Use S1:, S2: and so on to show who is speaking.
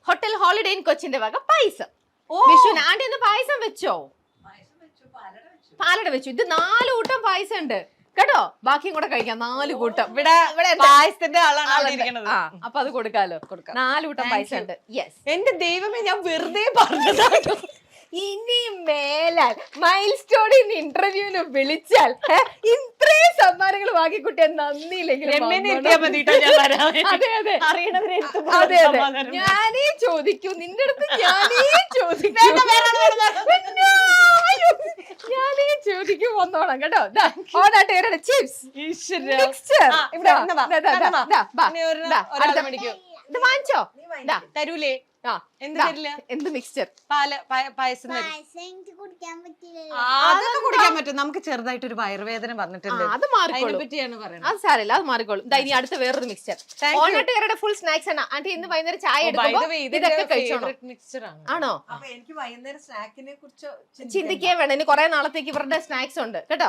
S1: Hotel Holiday Inn കൊച്ചിന്റെ വക പായസം. വിഷുവിന് ആന്റി ഒന്ന് പായസം വെച്ചോ? പാലട വെച്ചു. ഇത് 4 കൂട്ടം പായസം ഉണ്ട് കേട്ടോ. ബാക്കിയും കൂടെ കഴിക്കാം. 4 കൂട്ടം. ഇവിടെ
S2: പായസത്തിന്റെ ആളാണ്.
S1: അപ്പൊ അത് കൊടുക്കാലോ. 4 കൂട്ടം പായസം ഉണ്ട്. യെസ്.
S2: എന്റെ ദൈവമേ, ഞാൻ വെറുതെ പറഞ്ഞതാട്ടോ.
S1: ഇനി മേലാൽ മൈൽ സ്റ്റോണിന് ഇന്റർവ്യൂവിന് വിളിച്ചാൽ ഇത്രയും സമ്മാനങ്ങൾ വാങ്ങിക്കുട്ടിയ നന്ദിയില്ലെങ്കിലും അതെ അതെ ഞാനേ ചോദിക്കൂ നിന്റെ അടുത്ത്. ഞാനേ ചോദിക്കും വന്നോളാം കേട്ടോ. ചിപ്സ് ഇത് വാങ്ങിച്ചോ?
S2: തരൂലേ?
S1: എന്ത് മിക്സ്ചർ?
S2: പായസം അതൊക്കെ കുടിക്കാൻ പറ്റും. നമുക്ക് ചെറുതായിട്ട് ഒരു വയറുവേദന വന്നിട്ടുണ്ട്.
S1: അത് മാറിക്കോളും. അത് സാരമില്ല, അത് മാറിക്കോളും. ഇനി അടുത്ത വേറൊരു മിക്സ്ചർ. ഓണട്ടുകാരുടെ ഫുൾ സ്നാക്സ് ആണ് ആന്റി. ഇന്ന് വൈകുന്നേരം ചായ എടുക്കുമ്പോ ഇതൊക്കെ കഴിച്ചോണം. ആണോ?
S2: എനിക്ക് വൈകുന്നേരം സ്നാക്കിനെ കുറിച്ച്
S1: ചിന്തിക്കേ വേണം. ഇനി കുറെ നാളത്തേക്ക് ഇവരുടെ സ്നാക്സ് ഉണ്ട് കേട്ടോ.